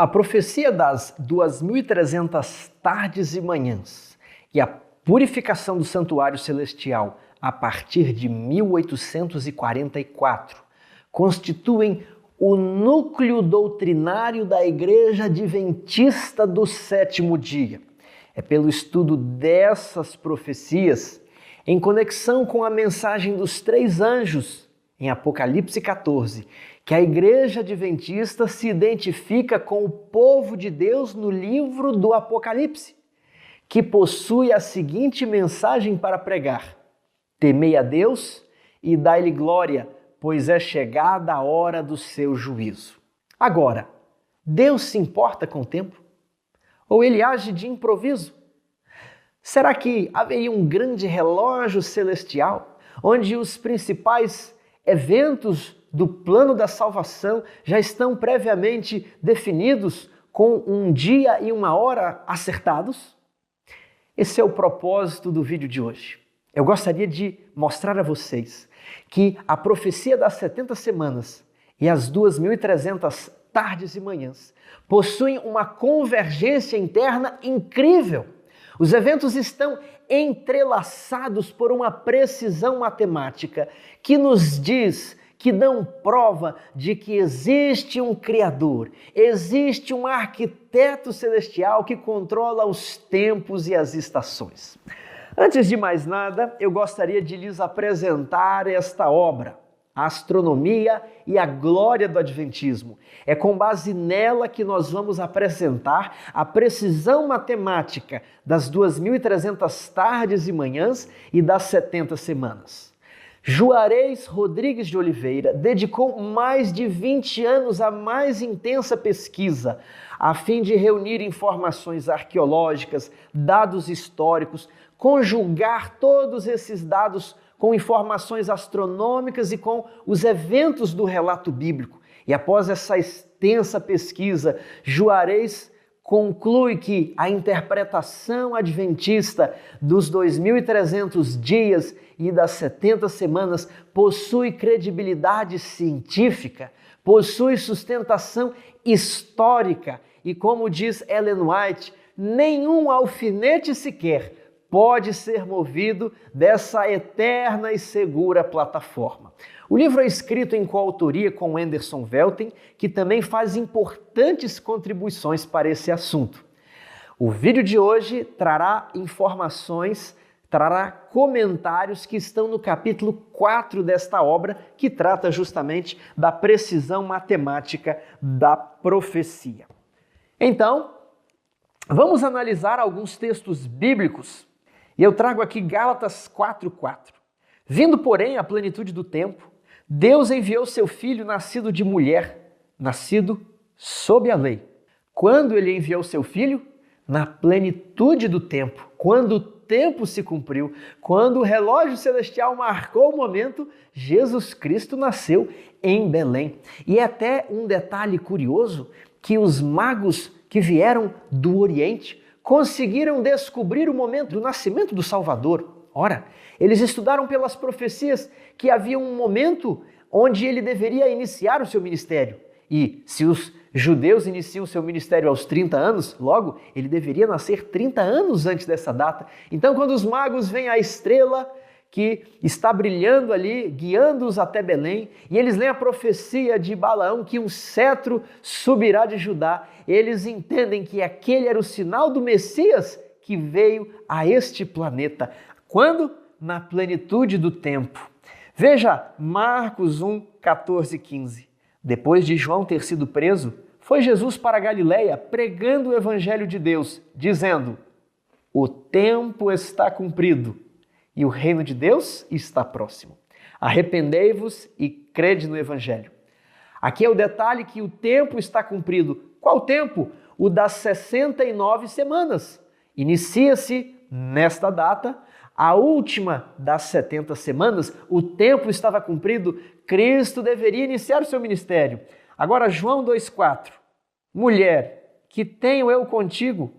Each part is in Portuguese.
A profecia das 2.300 tardes e manhãs e a purificação do santuário celestial a partir de 1844 constituem o núcleo doutrinário da Igreja Adventista do Sétimo Dia. É pelo estudo dessas profecias, em conexão com a mensagem dos três anjos, em Apocalipse 14, que a Igreja Adventista se identifica com o povo de Deus no livro do Apocalipse, que possui a seguinte mensagem para pregar: temei a Deus e dai-lhe glória, pois é chegada a hora do seu juízo. Agora, Deus se importa com o tempo? Ou ele age de improviso? Será que haveria um grande relógio celestial, onde os principais eventos do plano da salvação já estão previamente definidos com um dia e uma hora acertados? Esse é o propósito do vídeo de hoje. Eu gostaria de mostrar a vocês que a profecia das 70 semanas e as 2.300 tardes e manhãs possuem uma convergência interna incrível. Os eventos estão entrelaçados por uma precisão matemática que nos diz, que dão prova de que existe um Criador, existe um arquiteto celestial que controla os tempos e as estações. Antes de mais nada, eu gostaria de lhes apresentar esta obra, A Astronomia e a Glória do Adventismo. É com base nela que nós vamos apresentar a precisão matemática das 2.300 tardes e manhãs e das 70 semanas. Juarez Rodrigues de Oliveira dedicou mais de 20 anos à mais intensa pesquisa, a fim de reunir informações arqueológicas, dados históricos, conjugar todos esses dados com informações astronômicas e com os eventos do relato bíblico. E após essa extensa pesquisa, Juarez conclui que a interpretação adventista dos 2.300 dias e das 70 semanas possui credibilidade científica, possui sustentação histórica e, como diz Ellen White, nenhum alfinete sequer pode ser movido dessa eterna e segura plataforma. O livro é escrito em coautoria com Anderson Velten, que também faz importantes contribuições para esse assunto. O vídeo de hoje trará informações, trará comentários que estão no capítulo 4 desta obra, que trata justamente da precisão matemática da profecia. Então, vamos analisar alguns textos bíblicos. E eu trago aqui Gálatas 4:4. Vindo, porém, à plenitude do tempo, Deus enviou seu Filho nascido de mulher, nascido sob a lei. Quando ele enviou seu Filho? Na plenitude do tempo, quando o tempo se cumpriu, quando o relógio celestial marcou o momento, Jesus Cristo nasceu em Belém. E é até um detalhe curioso que os magos que vieram do Oriente conseguiram descobrir o momento do nascimento do Salvador. Ora, eles estudaram pelas profecias que havia um momento onde ele deveria iniciar o seu ministério. E se os judeus iniciam o seu ministério aos 30 anos, logo, ele deveria nascer 30 anos antes dessa data. Então, quando os magos veem a estrela que está brilhando ali, guiando-os até Belém, e eles leem a profecia de Balaão que um cetro subirá de Judá, eles entendem que aquele era o sinal do Messias que veio a este planeta. Quando? Na plenitude do tempo. Veja Marcos 1, 14 e 15. Depois de João ter sido preso, foi Jesus para a Galileia pregando o evangelho de Deus, dizendo: o tempo está cumprido e o reino de Deus está próximo. Arrependei-vos e crede no evangelho. Aqui é o detalhe que o tempo está cumprido. Qual tempo? O das 69 semanas. Inicia-se nesta data, a última das 70 semanas, o tempo estava cumprido, Cristo deveria iniciar o seu ministério. Agora, João 2,4. Mulher, que tenho eu contigo,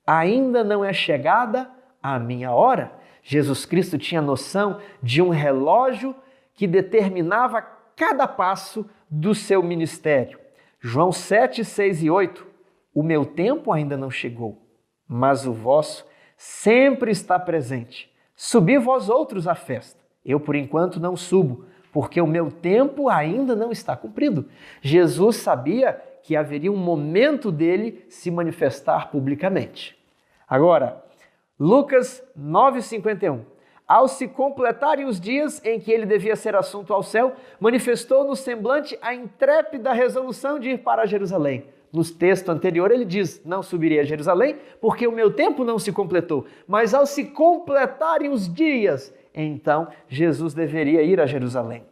ainda não é chegada a minha hora? Jesus Cristo tinha noção de um relógio que determinava cada passo do seu ministério. João 7, 6 e 8. o meu tempo ainda não chegou, mas o vosso sempre está presente. Subi vós outros à festa. Eu, por enquanto, não subo, porque o meu tempo ainda não está cumprido. Jesus sabia que haveria um momento dele se manifestar publicamente. Agora, Lucas 9,51. Ao se completarem os dias em que ele devia ser assunto ao céu, manifestou no semblante a intrépida resolução de ir para Jerusalém. No texto anterior ele diz, não subirei a Jerusalém porque o meu tempo não se completou. Mas ao se completarem os dias, então Jesus deveria ir a Jerusalém.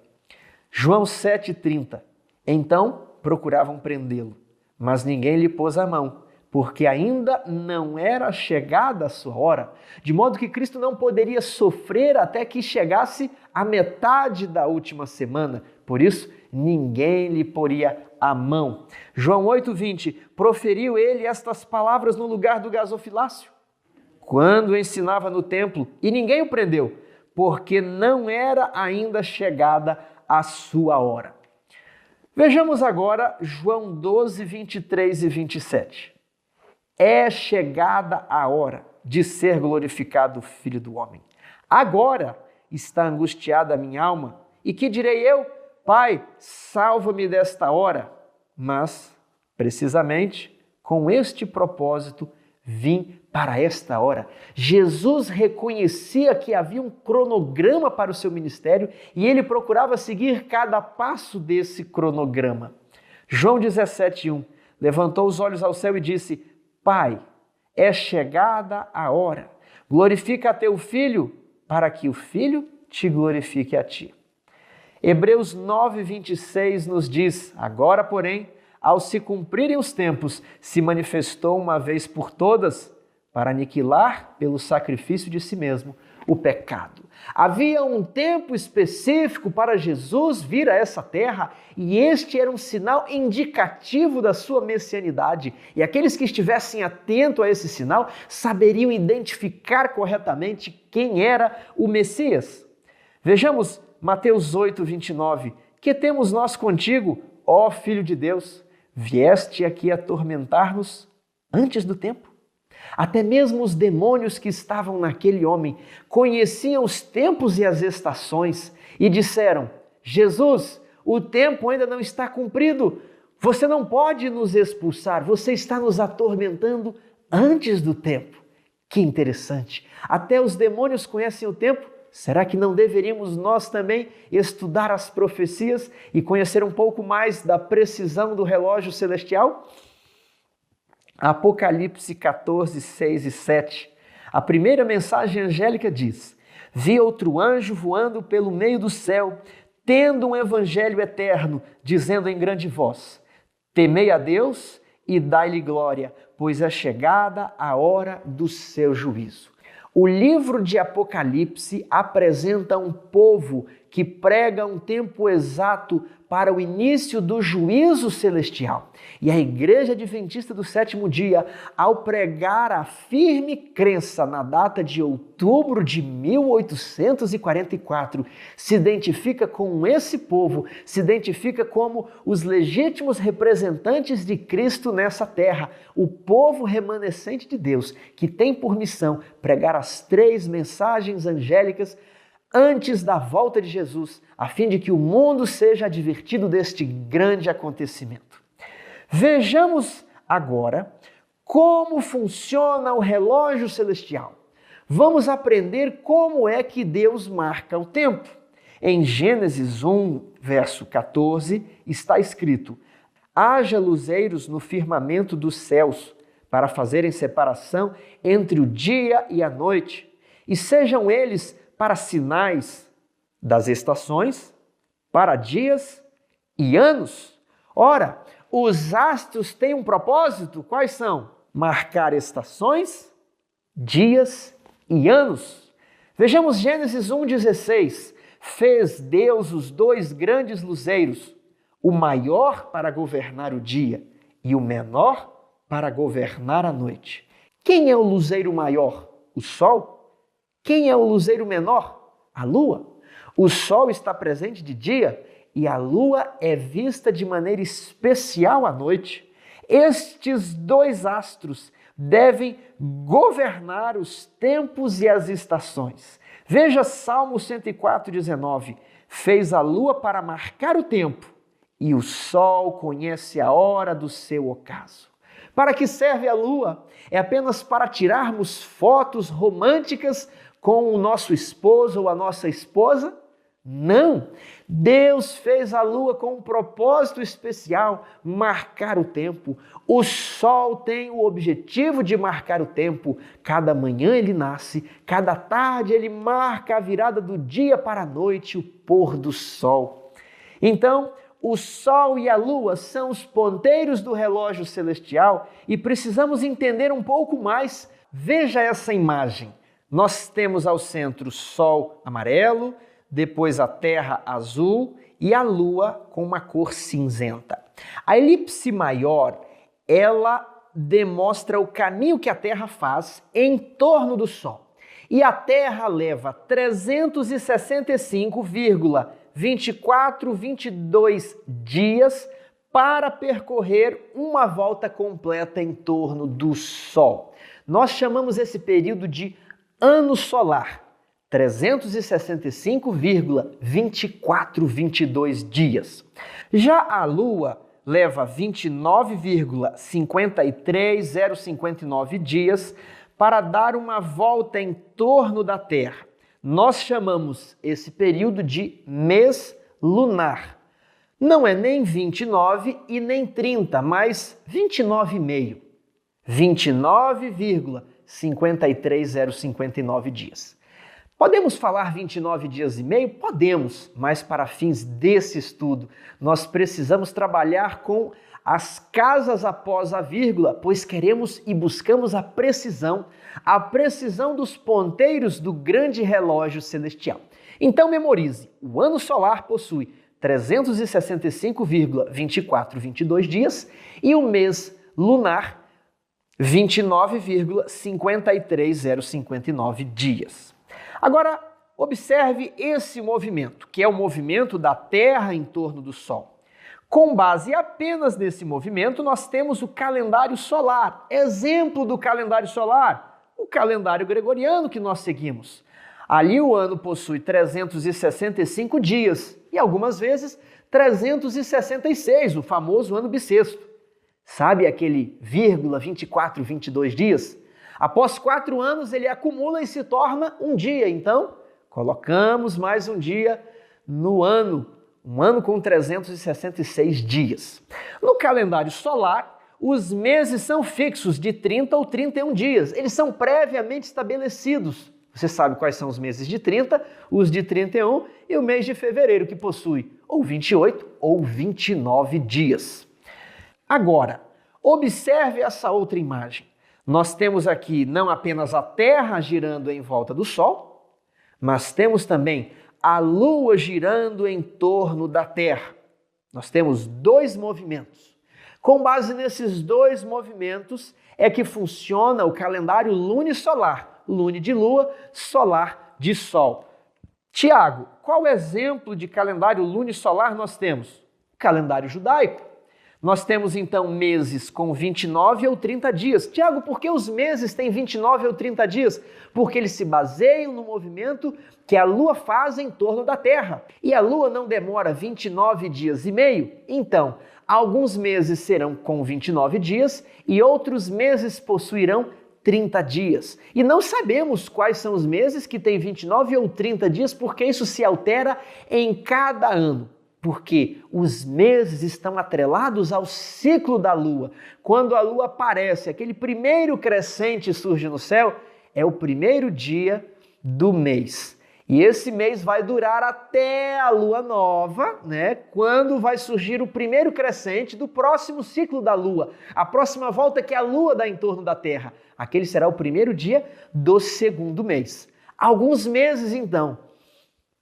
João 7,30. Então procuravam prendê-lo, mas ninguém lhe pôs a mão, porque ainda não era chegada a sua hora, de modo que Cristo não poderia sofrer até que chegasse a metade da última semana. Por isso, ninguém lhe poria a mão. João 8,20, proferiu ele estas palavras no lugar do gasofilácio, quando ensinava no templo, e ninguém o prendeu, porque não era ainda chegada a sua hora. Vejamos agora João 12, 23 e 27. É chegada a hora de ser glorificado o Filho do Homem. Agora está angustiada a minha alma. E que direi eu? Pai, salva-me desta hora. Mas, precisamente, com este propósito, vim para esta hora. Jesus reconhecia que havia um cronograma para o seu ministério e ele procurava seguir cada passo desse cronograma. João 17:1 levantou os olhos ao céu e disse: Pai, é chegada a hora. Glorifica a teu Filho, para que o Filho te glorifique a ti. Hebreus 9:26 nos diz: agora, porém, ao se cumprirem os tempos, se manifestou uma vez por todas para aniquilar pelo sacrifício de si mesmo o pecado. Havia um tempo específico para Jesus vir a essa terra e este era um sinal indicativo da sua messianidade. E aqueles que estivessem atentos a esse sinal saberiam identificar corretamente quem era o Messias. Vejamos Mateus 8:29. Que temos nós contigo, ó Filho de Deus? Vieste aqui atormentar-nos antes do tempo? Até mesmo os demônios que estavam naquele homem conheciam os tempos e as estações e disseram: Jesus, o tempo ainda não está cumprido, você não pode nos expulsar, você está nos atormentando antes do tempo. Que interessante, até os demônios conhecem o tempo. Será que não deveríamos nós também estudar as profecias e conhecer um pouco mais da precisão do relógio celestial? Apocalipse 14, 6 e 7. A primeira mensagem angélica diz: vi outro anjo voando pelo meio do céu, tendo um evangelho eterno, dizendo em grande voz: temei a Deus e dai-lhe glória, pois é chegada a hora do seu juízo. O livro de Apocalipse apresenta um povo que prega um tempo exato para o início do juízo celestial. E a Igreja Adventista do Sétimo Dia, ao pregar a firme crença na data de outubro de 1844, se identifica com esse povo, se identifica como os legítimos representantes de Cristo nessa terra, o povo remanescente de Deus, que tem por missão pregar as 3 mensagens angélicas antes da volta de Jesus, a fim de que o mundo seja advertido deste grande acontecimento. Vejamos agora como funciona o relógio celestial. Vamos aprender como é que Deus marca o tempo. Em Gênesis 1, verso 14, está escrito: haja luzeiros no firmamento dos céus, para fazerem separação entre o dia e a noite, e sejam eles para sinais das estações, para dias e anos. Ora, os astros têm um propósito, quais são? Marcar estações, dias e anos. Vejamos Gênesis 1,16. Fez Deus os 2 grandes luzeiros, o maior para governar o dia e o menor para governar a noite. Quem é o luzeiro maior? O sol? Quem é o luzeiro menor? A lua. O sol está presente de dia e a lua é vista de maneira especial à noite. Estes dois astros devem governar os tempos e as estações. Veja Salmo 104:19. Fez a lua para marcar o tempo, e o sol conhece a hora do seu ocaso. Para que serve a lua? É apenas para tirarmos fotos românticas com o nosso esposo ou a nossa esposa? Não! Deus fez a lua com um propósito especial, marcar o tempo. O sol tem o objetivo de marcar o tempo. Cada manhã ele nasce, cada tarde ele marca a virada do dia para a noite, o pôr do sol. Então, o sol e a lua são os ponteiros do relógio celestial e precisamos entender um pouco mais. Veja essa imagem. Nós temos ao centro o sol amarelo, depois a terra azul e a lua com uma cor cinzenta. A elipse maior, ela demonstra o caminho que a Terra faz em torno do Sol. E a Terra leva 365,2422 dias para percorrer uma volta completa em torno do Sol. Nós chamamos esse período de ano solar. 365,2422 dias. Já a Lua leva 29,53059 dias para dar uma volta em torno da Terra. Nós chamamos esse período de mês lunar. Não é nem 29 e nem 30, mas 29,5. 29,53059 dias. Podemos falar 29 dias e meio? Podemos, mas para fins desse estudo, nós precisamos trabalhar com as casas após a vírgula, pois queremos e buscamos a precisão dos ponteiros do grande relógio celestial. Então memorize, o ano solar possui 365,2422 dias e o mês lunar 29,53059 dias. Agora, observe esse movimento, que é o movimento da Terra em torno do Sol. Com base apenas nesse movimento, nós temos o calendário solar. Exemplo do calendário solar, o calendário gregoriano que nós seguimos. Ali o ano possui 365 dias e algumas vezes 366, o famoso ano bissexto. Sabe aquele 24,22 dias? Após 4 anos, ele acumula e se torna um dia. Então, colocamos mais um dia no ano, um ano com 366 dias. No calendário solar, os meses são fixos de 30 ou 31 dias. Eles são previamente estabelecidos. Você sabe quais são os meses de 30, os de 31 e o mês de fevereiro, que possui ou 28 ou 29 dias. Agora, observe essa outra imagem. Nós temos aqui não apenas a Terra girando em volta do Sol, mas temos também a Lua girando em torno da Terra. Nós temos dois movimentos. Com base nesses dois movimentos é que funciona o calendário lunisolar, lune de Lua, solar de Sol. Tiago, qual exemplo de calendário lunisolar nós temos? O calendário judaico. Nós temos então meses com 29 ou 30 dias. Tiago, por que os meses têm 29 ou 30 dias? Porque eles se baseiam no movimento que a Lua faz em torno da Terra. E a Lua não demora 29 dias e meio. Então, alguns meses serão com 29 dias e outros meses possuirão 30 dias. E não sabemos quais são os meses que têm 29 ou 30 dias, porque isso se altera em cada ano. Porque os meses estão atrelados ao ciclo da Lua. Quando a Lua aparece, aquele primeiro crescente surge no céu, é o primeiro dia do mês. E esse mês vai durar até a Lua nova, né? Quando vai surgir o primeiro crescente do próximo ciclo da Lua, a próxima volta que a Lua dá em torno da Terra. Aquele será o primeiro dia do segundo mês. Alguns meses, então,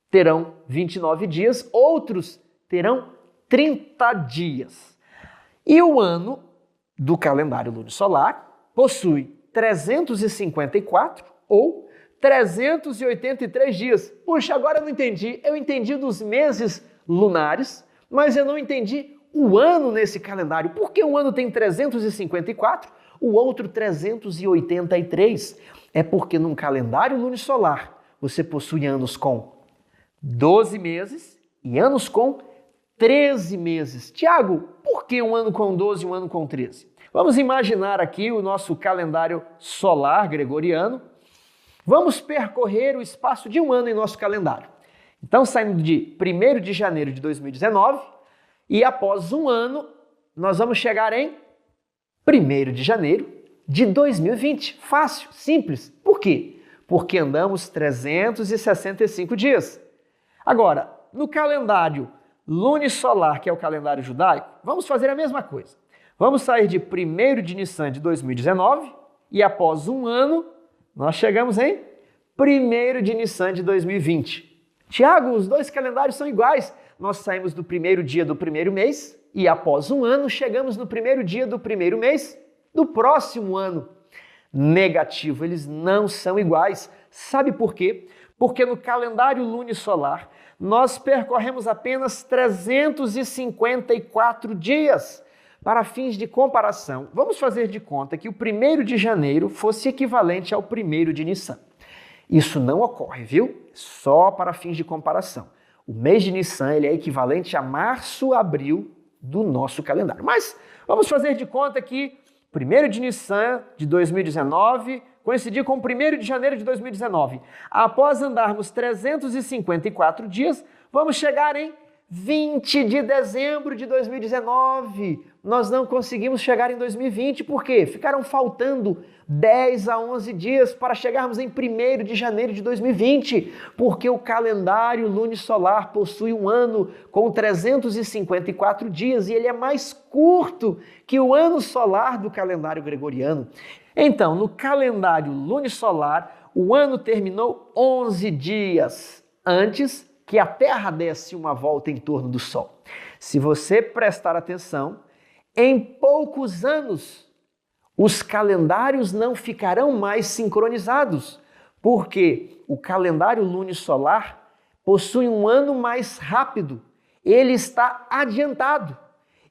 terão 29 dias, outros terão 30 dias. E o ano do calendário lunisolar possui 354 ou 383 dias. Puxa, agora eu não entendi. Eu entendi dos meses lunares, mas eu não entendi o ano nesse calendário. Por que um ano tem 354, o outro 383? É porque num calendário lunisolar você possui anos com 12 meses e anos com 13 meses. Tiago, por que um ano com 12 e um ano com 13? Vamos imaginar aqui o nosso calendário solar gregoriano. Vamos percorrer o espaço de um ano em nosso calendário. Então, saindo de 1º de janeiro de 2019 e após um ano, nós vamos chegar em 1º de janeiro de 2020. Fácil, simples. Por quê? Porque andamos 365 dias. Agora, no calendário lunisolar, que é o calendário judaico, vamos fazer a mesma coisa. Vamos sair de 1º de Nissan de 2019 e após um ano, nós chegamos em 1º de Nissan de 2020. Tiago, os dois calendários são iguais. Nós saímos do 1º dia do 1º mês e após um ano chegamos no 1º dia do 1º mês do próximo ano. Negativo, eles não são iguais. Sabe por quê? Porque no calendário lunisolar nós percorremos apenas 354 dias. Para fins de comparação, vamos fazer de conta que o 1º de janeiro fosse equivalente ao 1º de Nissan. Isso não ocorre, viu? Só para fins de comparação. O mês de Nissan ele é equivalente a março, abril do nosso calendário. Mas vamos fazer de conta que 1º de Nissan de 2019 coincidir com o 1º de janeiro de 2019. Após andarmos 354 dias, vamos chegar em 20 de dezembro de 2019. Nós não conseguimos chegar em 2020, por quê? Ficaram faltando 10 a 11 dias para chegarmos em 1º de janeiro de 2020, porque o calendário lunisolar possui um ano com 354 dias e ele é mais curto que o ano solar do calendário gregoriano. Então, no calendário lunisolar, o ano terminou 11 dias antes que a Terra desse uma volta em torno do Sol. Se você prestar atenção, em poucos anos, os calendários não ficarão mais sincronizados, porque o calendário lunisolar possui um ano mais rápido, ele está adiantado.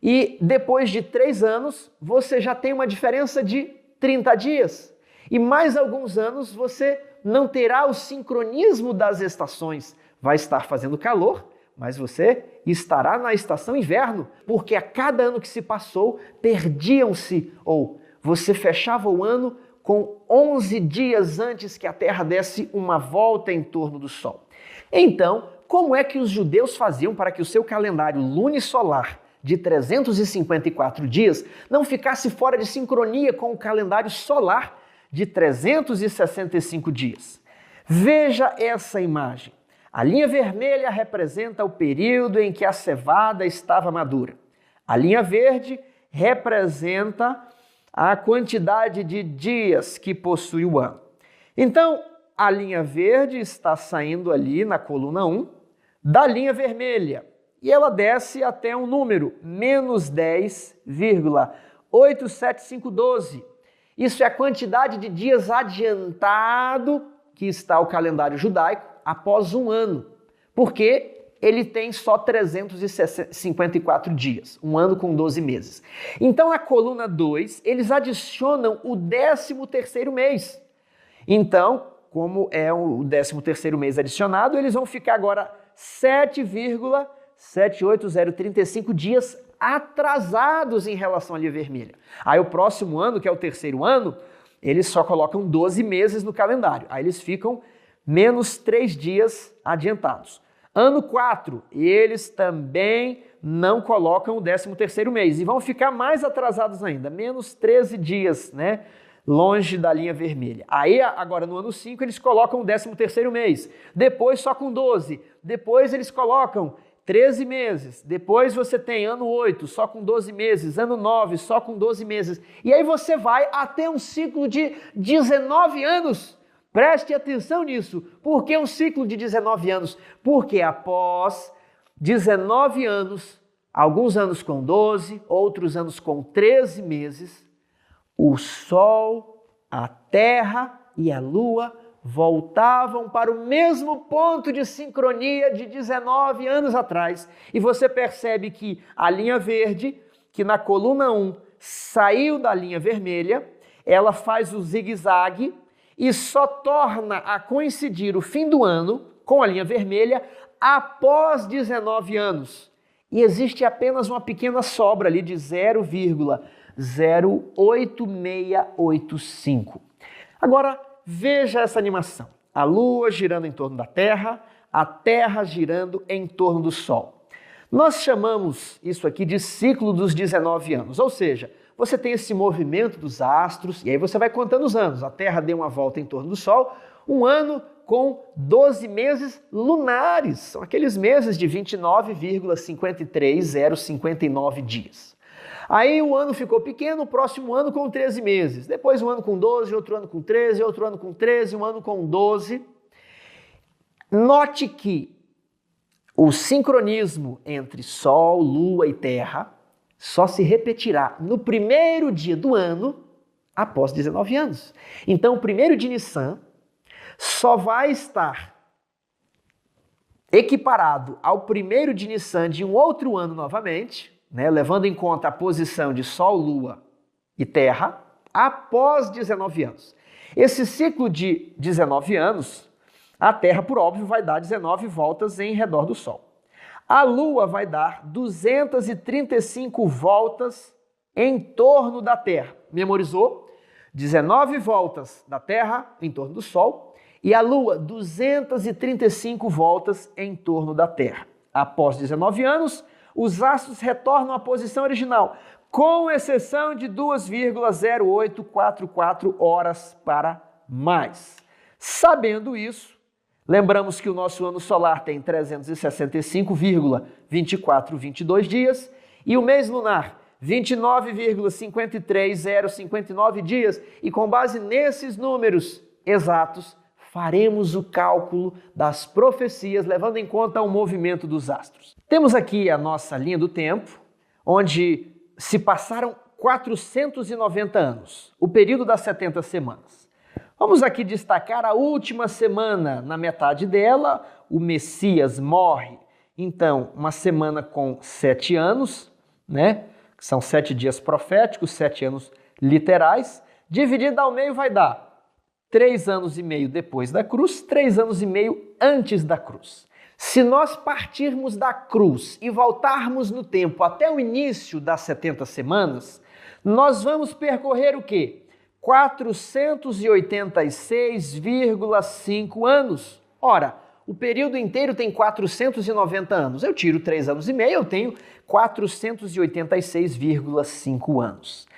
E depois de 3 anos, você já tem uma diferença de 30 dias. E mais alguns anos, você não terá o sincronismo das estações. Vai estar fazendo calor, mas você estará na estação inverno, porque a cada ano que se passou, perdiam-se, ou você fechava o ano com 11 dias antes que a Terra desse uma volta em torno do Sol. Então, como é que os judeus faziam para que o seu calendário lunisolar de 354 dias não ficasse fora de sincronia com o calendário solar de 365 dias? Veja essa imagem. A linha vermelha representa o período em que a cevada estava madura. A linha verde representa a quantidade de dias que possui o ano. Então, a linha verde está saindo ali na coluna 1 da linha vermelha e ela desce até um número, menos 10,87512. Isso é a quantidade de dias adiantado que está o calendário judaico após um ano, porque ele tem só 354 dias, um ano com 12 meses. Então, na coluna 2, eles adicionam o 13º mês. Então, como é o 13º mês adicionado, eles vão ficar agora 7,78035 dias atrasados em relação à linha vermelha. Aí o próximo ano, que é o 3º ano, eles só colocam 12 meses no calendário. Aí eles ficam menos 3 dias adiantados. Ano 4, eles também não colocam o 13º mês e vão ficar mais atrasados ainda, menos 13 dias, né? Longe da linha vermelha. Aí, agora no ano 5, eles colocam o 13º mês, depois só com 12, depois eles colocam 13 meses, depois você tem ano 8, só com 12 meses, ano 9, só com 12 meses, e aí você vai até um ciclo de 19 anos. Preste atenção nisso. Por que um ciclo de 19 anos? Porque após 19 anos, alguns anos com 12, outros anos com 13 meses, o Sol, a Terra e a Lua voltavam para o mesmo ponto de sincronia de 19 anos atrás. E você percebe que a linha verde, que na coluna 1 saiu da linha vermelha, ela faz o zigue-zague e só torna a coincidir o fim do ano com a linha vermelha após 19 anos. E existe apenas uma pequena sobra ali de 0,08685. Agora, veja essa animação. A Lua girando em torno da Terra, a Terra girando em torno do Sol. Nós chamamos isso aqui de ciclo dos 19 anos, ou seja, você tem esse movimento dos astros, e aí você vai contando os anos. A Terra deu uma volta em torno do Sol, um ano com 12 meses lunares. São aqueles meses de 29,53059 dias. Aí o ano ficou pequeno, o próximo ano com 13 meses. Depois um ano com 12, outro ano com 13, outro ano com 13, um ano com 12. Note que o sincronismo entre Sol, Lua e Terra só se repetirá no primeiro dia do ano após 19 anos. Então, o primeiro de Nissan só vai estar equiparado ao primeiro de Nissan de um outro ano novamente, né, levando em conta a posição de Sol, Lua e Terra, após 19 anos. Esse ciclo de 19 anos, a Terra, por óbvio, vai dar 19 voltas em redor do Sol. A Lua vai dar 235 voltas em torno da Terra. Memorizou? 19 voltas da Terra em torno do Sol e a Lua 235 voltas em torno da Terra. Após 19 anos, os astros retornam à posição original, com exceção de 2,0844 horas para mais. Sabendo isso, lembramos que o nosso ano solar tem 365,2422 dias e o mês lunar 29,53059 dias. E com base nesses números exatos, faremos o cálculo das profecias, levando em conta o movimento dos astros. Temos aqui a nossa linha do tempo, onde se passaram 490 anos, o período das 70 semanas. Vamos aqui destacar a última semana. Na metade dela, o Messias morre. Então, uma semana com 7 anos, né? Que são 7 dias proféticos, 7 anos literais. Dividida ao meio vai dar 3 anos e meio depois da cruz, 3 anos e meio antes da cruz. Se nós partirmos da cruz e voltarmos no tempo até o início das 70 semanas, nós vamos percorrer o quê? 486,5 anos. Ora, o período inteiro tem 490 anos. Eu tiro 3 anos e meio, eu tenho 486,5 anos.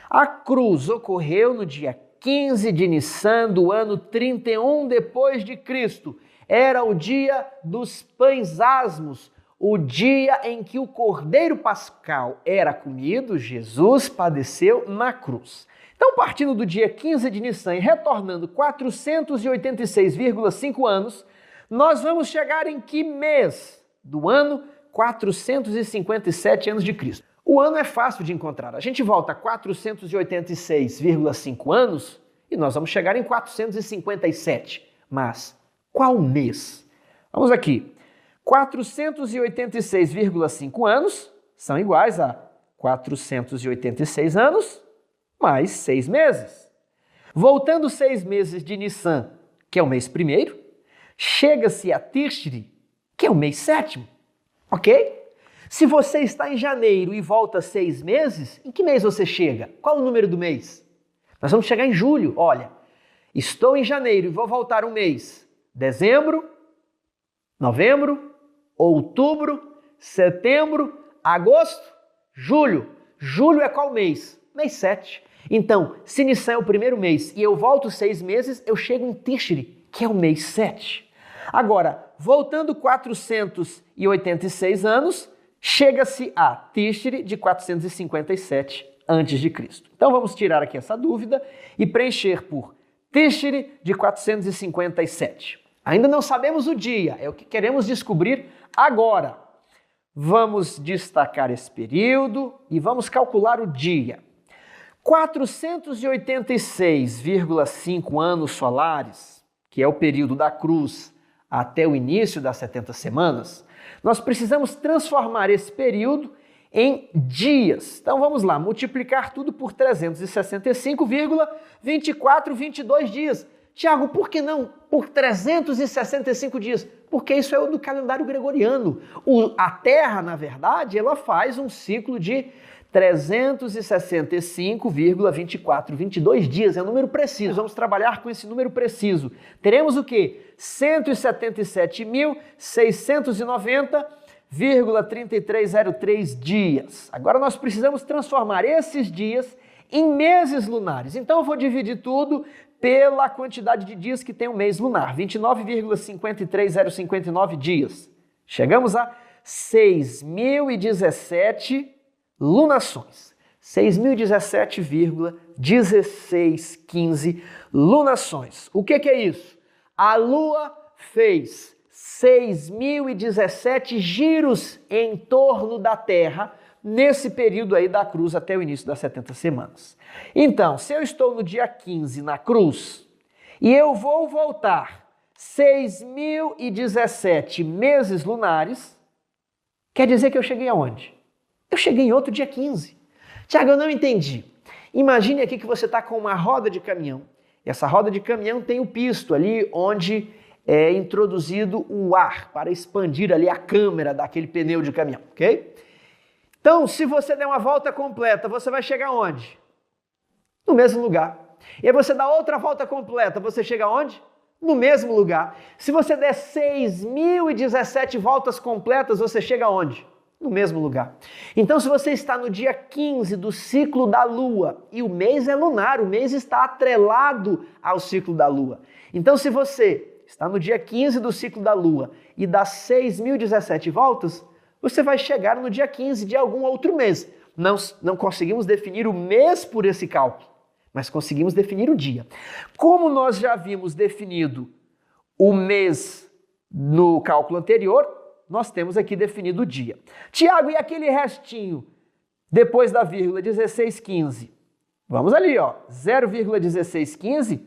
A cruz ocorreu no dia 15 de Nissan do ano 31 depois de Cristo. Era o dia dos pães asmos, o dia em que o Cordeiro Pascal era comido. Jesus padeceu na cruz. Então, partindo do dia 15 de Nissan e retornando 486,5 anos, nós vamos chegar em que mês do ano? 457 anos de Cristo. O ano é fácil de encontrar. A gente volta a 486,5 anos e nós vamos chegar em 457. Mas qual mês? Vamos aqui. 486,5 anos são iguais a 486 anos mais 6 meses. Voltando 6 meses de Nissan, que é o mês primeiro, chega-se a Tishri, que é o mês sétimo, ok? Se você está em janeiro e volta 6 meses, em que mês você chega? Qual o número do mês? Nós vamos chegar em julho. Olha, estou em janeiro e vou voltar um mês. Dezembro, novembro, outubro, setembro, agosto, julho. Julho é qual mês? Mês 7. Então, se Nissan é o primeiro mês e eu volto 6 meses, eu chego em Tishri, que é o mês 7. Agora, voltando 486 anos, chega-se a Tishri de 457 a.C. Então vamos tirar aqui essa dúvida e preencher por Tishri de 457. Ainda não sabemos o dia, é o que queremos descobrir agora. Vamos destacar esse período e vamos calcular o dia. 486,5 anos solares, que é o período da cruz até o início das 70 semanas, nós precisamos transformar esse período em dias. Então vamos lá, multiplicar tudo por 365,2422 dias. Tiago, por que não por 365 dias? Porque isso é o do calendário gregoriano. A Terra, na verdade, ela faz um ciclo de 365,2422 dias. É um número preciso. Vamos trabalhar com esse número preciso. Teremos o quê? 177.690,3303 dias. Agora nós precisamos transformar esses dias em meses lunares. Então eu vou dividir tudo pela quantidade de dias que tem um mês lunar, 29,53059 dias. Chegamos a 6.017 lunações. 6.017,1615 lunações. O que é isso? A Lua fez 6.017 giros em torno da Terra nesse período aí da cruz até o início das 70 semanas. Então, se eu estou no dia 15 na cruz e eu vou voltar 6.017 meses lunares, quer dizer que eu cheguei aonde? Eu cheguei em outro dia 15. Tiago, eu não entendi. Imagine aqui que você está com uma roda de caminhão. E essa roda de caminhão tem o pisto ali onde é introduzido o ar para expandir ali a câmera daquele pneu de caminhão, ok? Então, se você der uma volta completa, você vai chegar onde? No mesmo lugar. E aí você dá outra volta completa, você chega aonde? No mesmo lugar. Se você der 6.017 voltas completas, você chega aonde? No mesmo lugar. Então, se você está no dia 15 do ciclo da Lua, e o mês é lunar, o mês está atrelado ao ciclo da Lua. Então, se você está no dia 15 do ciclo da Lua e dá 6.017 voltas, você vai chegar no dia 15 de algum outro mês. Não conseguimos definir o mês por esse cálculo, mas conseguimos definir o dia. Como nós já havíamos definido o mês no cálculo anterior, nós temos aqui definido o dia. Tiago, e aquele restinho depois da vírgula 1615? Vamos ali, ó, 0,1615.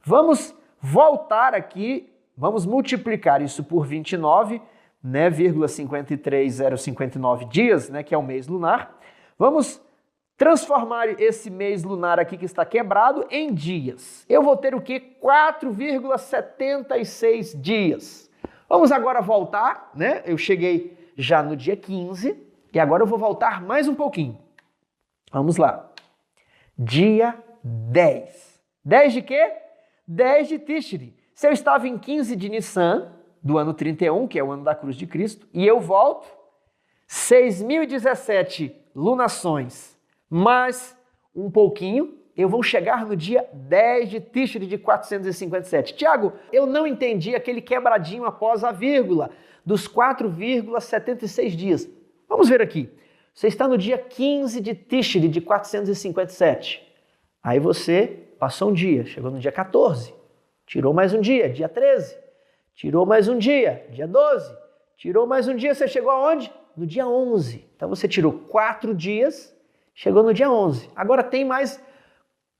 Vamos voltar aqui, vamos multiplicar isso por 29, né, 0,53059 dias, né, que é o mês lunar. Vamos transformar esse mês lunar aqui que está quebrado em dias. Eu vou ter o quê? 4,76 dias. Vamos agora voltar, né? Eu cheguei já no dia 15 e agora eu vou voltar mais um pouquinho. Vamos lá. Dia 10. 10 de quê? 10 de Tishri. Se eu estava em 15 de Nissan, do ano 31, que é o ano da cruz de Cristo, e eu volto, 6.017 lunações, mais um pouquinho, eu vou chegar no dia 10 de Tishri de 457. Tiago, eu não entendi aquele quebradinho após a vírgula dos 4,76 dias. Vamos ver aqui. Você está no dia 15 de Tishri de 457. Aí você passou um dia, chegou no dia 14. Tirou mais um dia, dia 13. Tirou mais um dia, dia 12. Tirou mais um dia, você chegou aonde? No dia 11. Então você tirou 4 dias, chegou no dia 11. Agora tem mais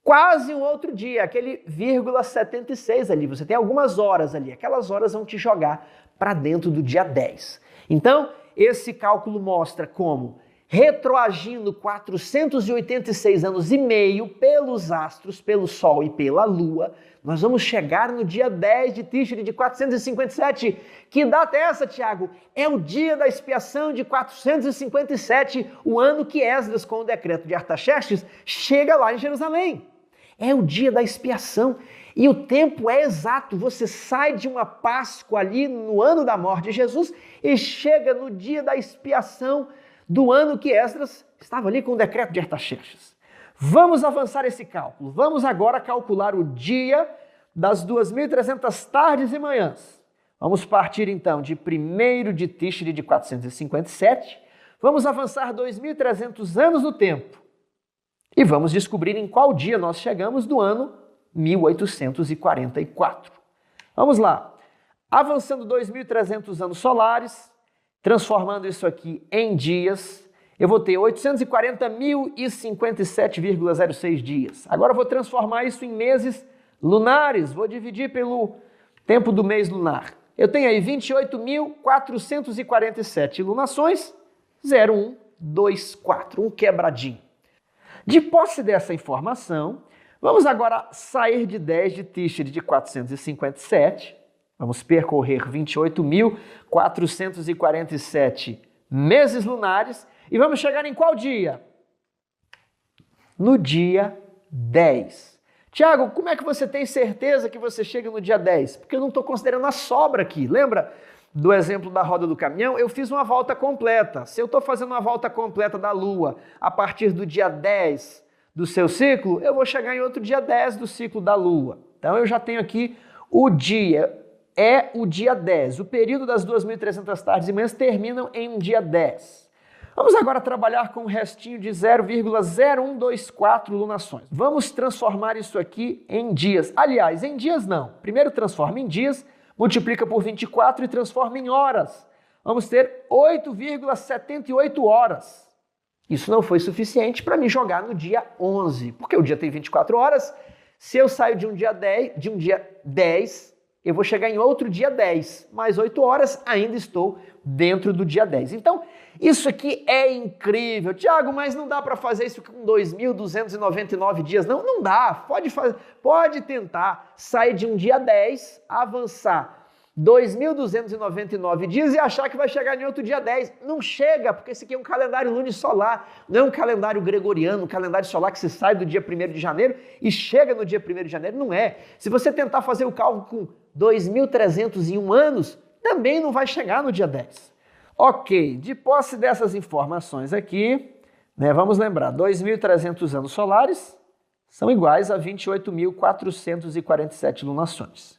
quase um outro dia, aquele 0,76 ali. Você tem algumas horas ali. Aquelas horas vão te jogar para dentro do dia 10. Então, esse cálculo mostra como, retroagindo 486 anos e meio pelos astros, pelo Sol e pela Lua, nós vamos chegar no dia 10 de Tishri de 457. Que data é essa, Tiago? É o dia da expiação de 457, o ano que Esdras, com o decreto de Artaxerxes, chega lá em Jerusalém. É o dia da expiação. E o tempo é exato. Você sai de uma Páscoa ali no ano da morte de Jesus e chega no dia da expiação do ano que Esdras estava ali com o decreto de Artaxerxes. Vamos avançar esse cálculo. Vamos agora calcular o dia das 2.300 tardes e manhãs. Vamos partir então de 1º de Tishri de 457. Vamos avançar 2.300 anos no tempo. E vamos descobrir em qual dia nós chegamos do ano 1844. Vamos lá. Avançando 2.300 anos solares, transformando isso aqui em dias, eu vou ter 840.057,06 dias. Agora eu vou transformar isso em meses lunares. Vou dividir Tempo do mês lunar. Eu tenho aí 28.447 lunações, 0,124, um quebradinho. De posse dessa informação, vamos agora sair de 10 de Tíxeri de 457, vamos percorrer 28.447 meses lunares e vamos chegar em qual dia? No dia 10. Tiago, como é que você tem certeza que você chega no dia 10? Porque eu não estou considerando a sobra aqui. Lembra do exemplo da roda do caminhão? Eu fiz uma volta completa. Se eu estou fazendo uma volta completa da Lua a partir do dia 10 do seu ciclo, eu vou chegar em outro dia 10 do ciclo da Lua. Então eu já tenho aqui o dia, é o dia 10. O período das 2.300 tardes e manhãs terminam em um dia 10. Vamos agora trabalhar com um restinho de 0,0124 lunações. Vamos transformar isso aqui em dias. Aliás, em dias não. Primeiro transforma em dias, multiplica por 24 e transforma em horas. Vamos ter 8,78 horas. Isso não foi suficiente para me jogar no dia 11, porque o dia tem 24 horas. Se eu saio de um dia 10, eu vou chegar em outro dia 10. Mais 8 horas, ainda estou dentro do dia 10. Então, isso aqui é incrível. Tiago, mas não dá para fazer isso com 2.299 dias. Não, não dá. Pode tentar sair de um dia 10, avançar 2.299 dias e achar que vai chegar em outro dia 10. Não chega, porque esse aqui é um calendário lunisolar, não é um calendário gregoriano, um calendário solar que você sai do dia 1º de janeiro e chega no dia 1º de janeiro. Não é. Se você tentar fazer o cálculo com 2.301 anos, também não vai chegar no dia 10. Ok, de posse dessas informações aqui, vamos lembrar, 2.300 anos solares são iguais a 28.447 lunações.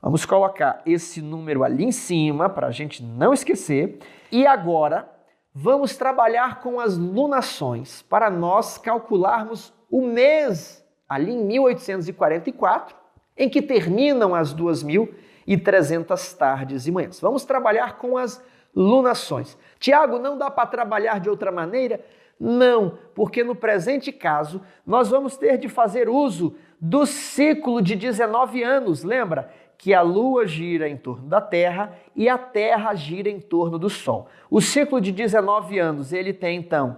Vamos colocar esse número ali em cima para a gente não esquecer. E agora vamos trabalhar com as lunações para nós calcularmos o mês ali em 1844, em que terminam as 2.300 tardes e manhãs. Vamos trabalhar com as lunações. Tiago, não dá para trabalhar de outra maneira? Não, porque no presente caso nós vamos ter de fazer uso do ciclo de 19 anos. Lembra que a Lua gira em torno da Terra e a Terra gira em torno do Sol. O ciclo de 19 anos, ele tem então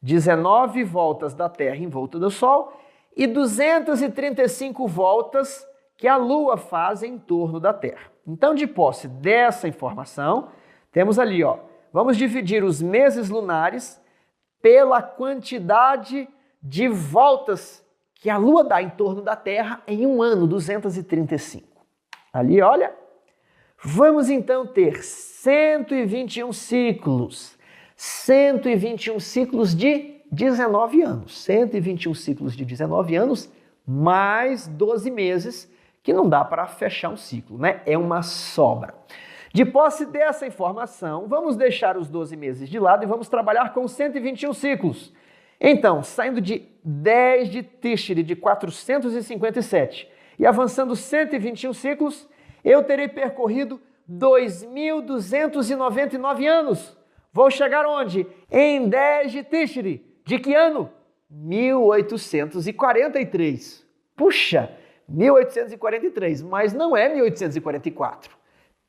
19 voltas da Terra em volta do Sol e 235 voltas que a Lua faz em torno da Terra. Então, de posse dessa informação, temos ali, vamos dividir os meses lunares pela quantidade de voltas que a Lua dá em torno da Terra em um ano, 235. Ali, olha, vamos então ter 121 ciclos. 121 ciclos de 19 anos. 121 ciclos de 19 anos, mais 12 meses, que não dá para fechar um ciclo, né? É uma sobra. De posse dessa informação, vamos deixar os 12 meses de lado e vamos trabalhar com 121 ciclos. Então, saindo de 10 de Tíxeri de 457 e avançando 121 ciclos, eu terei percorrido 2.299 anos. Vou chegar onde? Em 10 de Tíxeri. De que ano? 1843. Puxa, 1843, mas não é 1844.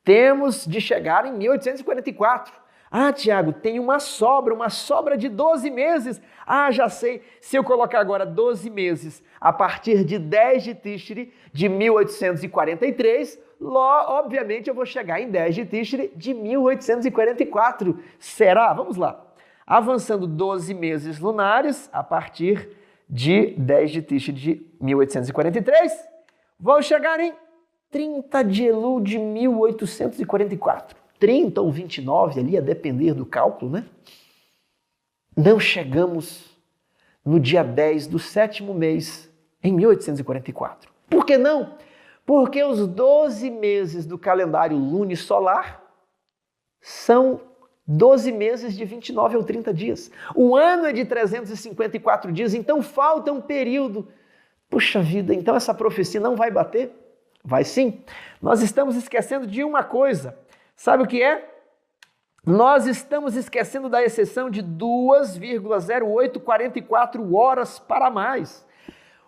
Temos de chegar em 1844. Ah, Tiago, tem uma sobra de 12 meses. Ah, já sei, se eu colocar agora 12 meses a partir de 10 de Tíxeri de 1843, obviamente eu vou chegar em 10 de Tíxeri de 1844. Será? Vamos lá. Avançando 12 meses lunares a partir de 10 de Tíxeri de 1843, vou chegar em 30 de Elul de 1844. 30 ou 29 ali, a depender do cálculo, né? Não chegamos no dia 10 do 7º mês em 1844. Por que não? Porque os 12 meses do calendário lunisolar são 12 meses de 29 ou 30 dias. O ano é de 354 dias, então falta um período. Puxa vida, então essa profecia não vai bater? Vai sim. Nós estamos esquecendo de uma coisa. Sabe o que é? Nós estamos esquecendo da exceção de 2,0844 horas para mais.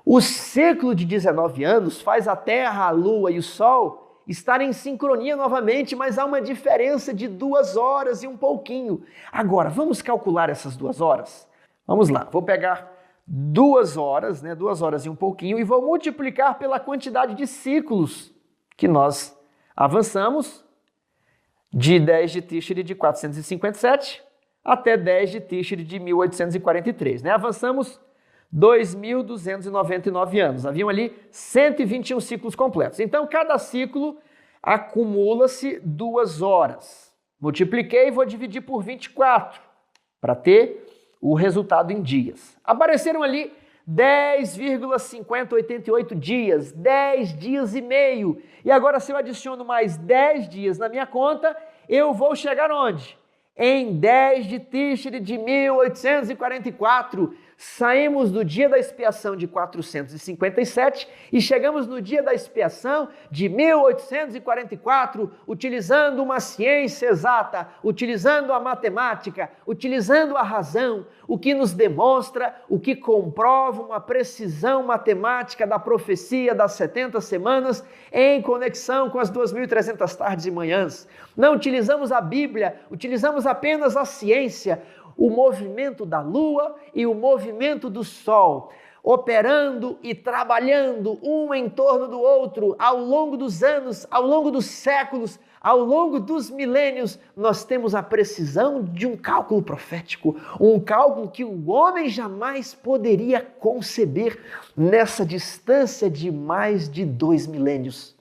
O ciclo de 19 anos faz a Terra, a Lua e o Sol estar em sincronia novamente, mas há uma diferença de 2 horas e um pouquinho. Agora, vamos calcular essas 2 horas? Vamos lá, vou pegar 2 horas, 2 horas e um pouquinho, e vou multiplicar pela quantidade de ciclos que nós avançamos de 10 de Tishri de 457 até 10 de Tishri de 1843. Avançamos 2.299 anos. Haviam ali 121 ciclos completos. Então, cada ciclo acumula-se 2 horas. Multipliquei e vou dividir por 24 para ter o resultado em dias. Apareceram ali 10,5088 dias, 10 dias e meio. E agora, se eu adiciono mais 10 dias na minha conta, eu vou chegar onde? Em 10 de Tishri de 1844, saímos do dia da expiação de 457 e chegamos no dia da expiação de 1844, utilizando uma ciência exata, utilizando a matemática, utilizando a razão, o que nos demonstra, o que comprova uma precisão matemática da profecia das 70 semanas em conexão com as 2.300 tardes e manhãs. Não utilizamos a Bíblia, utilizamos apenas a ciência, o movimento da lua e o movimento do sol, operando e trabalhando um em torno do outro ao longo dos anos, ao longo dos séculos, ao longo dos milênios. Nós temos a precisão de um cálculo profético, um cálculo que o homem jamais poderia conceber nessa distância de mais de 2 milênios.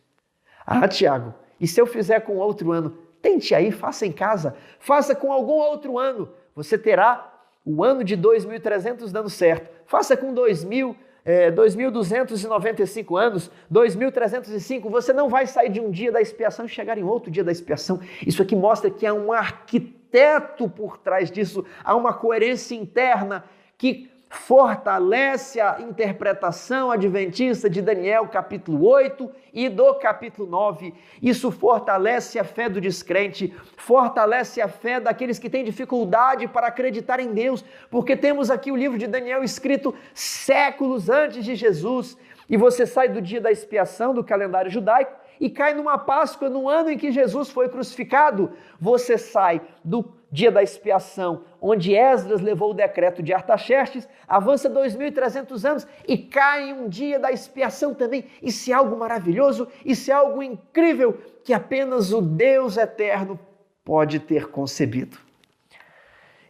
Ah, Tiago, e se eu fizer com outro ano? Tente aí, faça em casa, faça com algum outro ano. Você terá o ano de 2.300 dando certo. Faça com 2.295 anos, 2.305. Você não vai sair de um dia da expiação e chegar em outro dia da expiação. Isso aqui mostra que há um arquiteto por trás disso, há uma coerência interna que fortalece a interpretação adventista de Daniel capítulo 8 e do capítulo 9. Isso fortalece a fé do descrente, fortalece a fé daqueles que têm dificuldade para acreditar em Deus, porque temos aqui o livro de Daniel escrito séculos antes de Jesus, e você sai do dia da expiação do calendário judaico e cai numa Páscoa no ano em que Jesus foi crucificado. Você sai do dia da expiação, onde Esdras levou o decreto de Artaxerxes, avança 2.300 anos e cai em um dia da expiação também. Isso é algo maravilhoso, isso é algo incrível que apenas o Deus eterno pode ter concebido.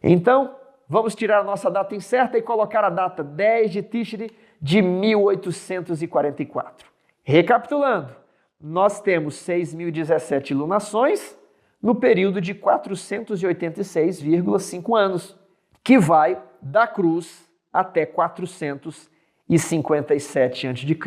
Então, vamos tirar a nossa data incerta e colocar a data 10 de Tishri de 1844. Recapitulando, nós temos 6.017 lunações no período de 486,5 anos, que vai da cruz até 457 a.C.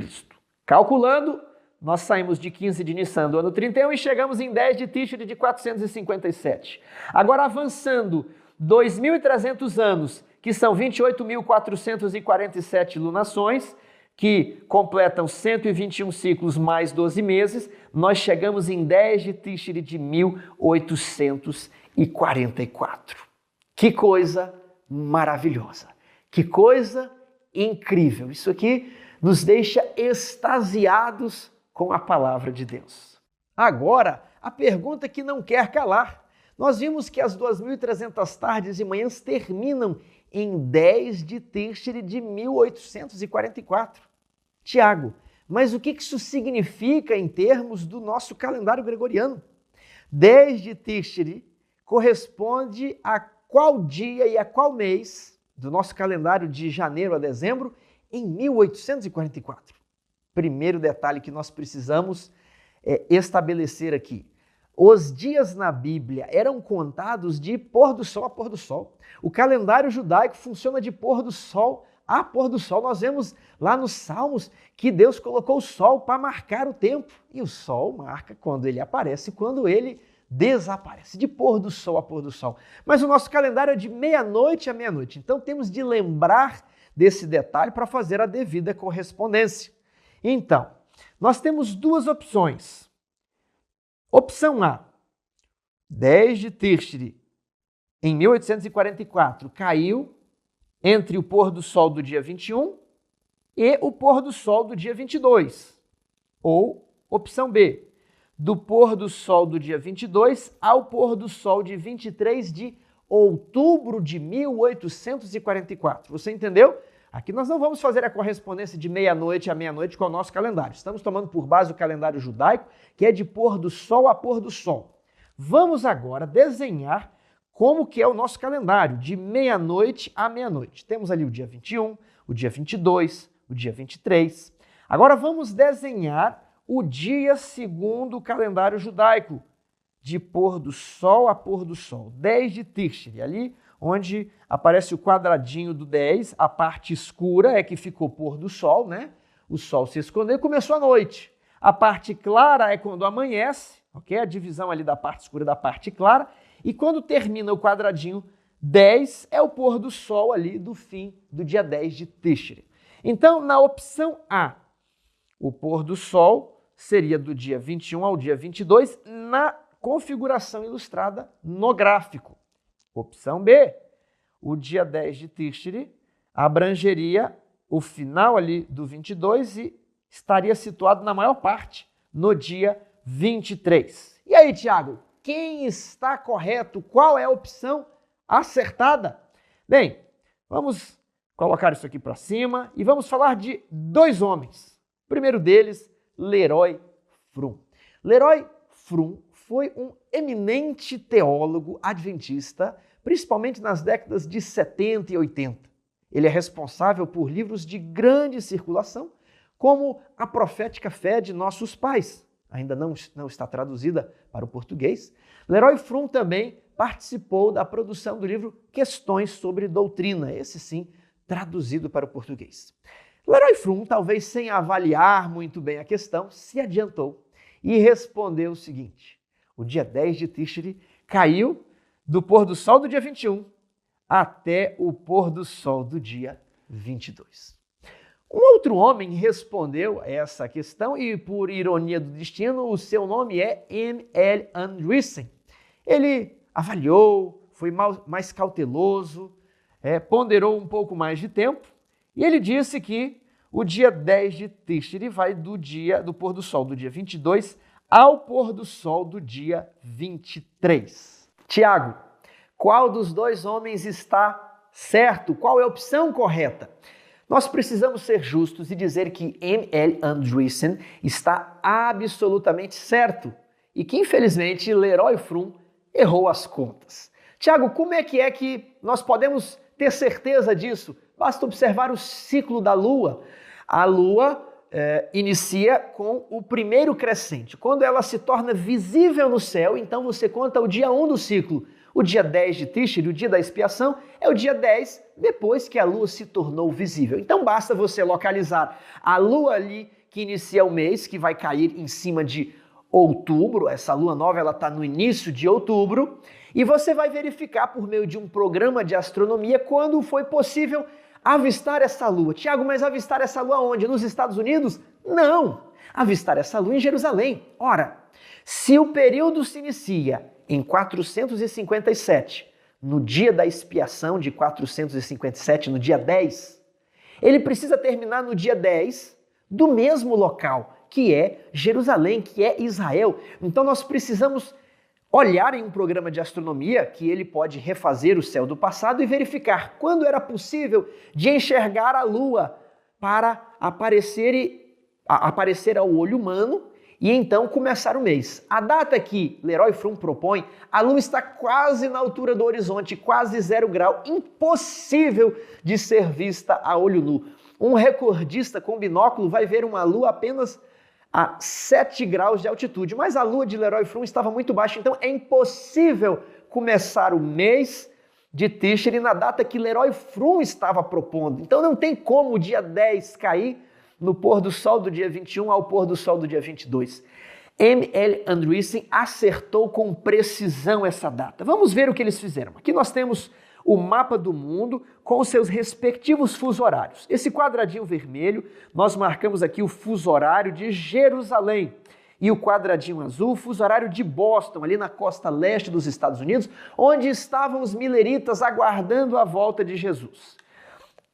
Calculando, nós saímos de 15 de Nissan do ano 31 e chegamos em 10 de Tishri de 457. Agora, avançando 2.300 anos, que são 28.447 lunações, que completam 121 ciclos mais 12 meses, nós chegamos em 10 de Tishri de 1844. Que coisa maravilhosa, que coisa incrível. Isso aqui nos deixa extasiados com a palavra de Deus. Agora, a pergunta que não quer calar. Nós vimos que as 2.300 tardes e manhãs terminam em 10 de Tishri de 1844. Tiago, mas o que isso significa em termos do nosso calendário gregoriano? 10 de Tishri corresponde a qual dia e a qual mês do nosso calendário de janeiro a dezembro em 1844? Primeiro detalhe que nós precisamos estabelecer aqui. Os dias na Bíblia eram contados de pôr do sol a pôr do sol. O calendário judaico funciona de pôr do sol a pôr do sol. Nós vemos lá nos Salmos que Deus colocou o sol para marcar o tempo. E o sol marca quando ele aparece e quando ele desaparece, de pôr do sol a pôr do sol. Mas o nosso calendário é de meia-noite a meia-noite. Então temos de lembrar desse detalhe para fazer a devida correspondência. Então, nós temos duas opções. Opção A, 10 de Tishri, em 1844, caiu entre o pôr do sol do dia 21 e o pôr do sol do dia 22. Ou, opção B, do pôr do sol do dia 22 ao pôr do sol de 23 de outubro de 1844. Você entendeu? Aqui nós não vamos fazer a correspondência de meia-noite a meia-noite com o nosso calendário. Estamos tomando por base o calendário judaico, que é de pôr do sol a pôr do sol. Vamos agora desenhar como que é o nosso calendário, de meia-noite a meia-noite. Temos ali o dia 21, o dia 22, o dia 23. Agora vamos desenhar o dia segundo o calendário judaico, de pôr do sol a pôr do sol, 10 de Tishri, ali onde aparece o quadradinho do 10, a parte escura é que ficou pôr do sol, né? O sol se escondeu e começou a noite. A parte clara é quando amanhece, ok? A divisão ali da parte escura da parte clara. E quando termina o quadradinho 10, é o pôr do sol ali do fim do dia 10 de Tishri. Então, na opção A, o pôr do sol seria do dia 21 ao dia 22 na configuração ilustrada no gráfico. Opção B, o dia 10 de Tishri abrangeria o final ali do 22 e estaria situado na maior parte no dia 23. E aí, Tiago, quem está correto? Qual é a opção acertada? Bem, vamos colocar isso aqui para cima e vamos falar de dois homens. O primeiro deles, Leroy Frum. Leroy Frum foi um eminente teólogo adventista, principalmente nas décadas de 70 e 80. Ele é responsável por livros de grande circulação, como A Profética Fé de Nossos Pais. Ainda não está traduzida para o português. Leroy Frum também participou da produção do livro Questões sobre Doutrina, esse sim, traduzido para o português. Leroy Frum, talvez sem avaliar muito bem a questão, se adiantou e respondeu o seguinte: o dia 10 de Tishri caiu do pôr do sol do dia 21 até o pôr do sol do dia 22. Um outro homem respondeu a essa questão e, por ironia do destino, o seu nome é M.L. Andreessen. Ele avaliou, foi mais cauteloso, ponderou um pouco mais de tempo e ele disse que o dia 10 de Tishri vai do pôr do sol do dia 22 ao pôr do sol do dia 23. Tiago, qual dos dois homens está certo? Qual é a opção correta? Nós precisamos ser justos e dizer que M.L. Andreessen está absolutamente certo e que, infelizmente, Leroy Frum errou as contas. Tiago, como é que nós podemos ter certeza disso? Basta observar o ciclo da Lua. A Lua inicia com o primeiro crescente. Quando ela se torna visível no céu, então você conta o dia 1 do ciclo. O dia 10 de Tishri, o dia da expiação, é o dia 10 depois que a Lua se tornou visível. Então basta você localizar a Lua ali que inicia o mês, que vai cair em cima de outubro. Essa Lua nova está no início de outubro. E você vai verificar por meio de um programa de astronomia quando foi possível avistar essa Lua. Tiago, mas avistar essa Lua onde? Nos Estados Unidos? Não! Avistar essa Lua em Jerusalém. Ora, se o período se inicia em 457, no dia da expiação de 457, no dia 10, ele precisa terminar no dia 10 do mesmo local, que é Jerusalém, que é Israel. Então nós precisamos olhar em um programa de astronomia que ele pode refazer o céu do passado e verificar quando era possível de enxergar a Lua para aparecer ao olho humano e então começar o mês. A data que Leroy Frum propõe, a Lua está quase na altura do horizonte, quase 0 grau, impossível de ser vista a olho nu. Um recordista com binóculo vai ver uma Lua apenas a 7 graus de altitude, mas a Lua de Leroy Frum estava muito baixa, então é impossível começar o mês de Tishri na data que Leroy Frum estava propondo. Então não tem como o dia 10 cair no pôr do sol do dia 21 ao pôr do sol do dia 22. M.L. Andreessen acertou com precisão essa data. Vamos ver o que eles fizeram. Aqui nós temos o mapa do mundo com os seus respectivos fuso horários. Esse quadradinho vermelho, nós marcamos aqui o fuso horário de Jerusalém. E o quadradinho azul, o fuso horário de Boston, ali na costa leste dos Estados Unidos, onde estavam os mileritas aguardando a volta de Jesus.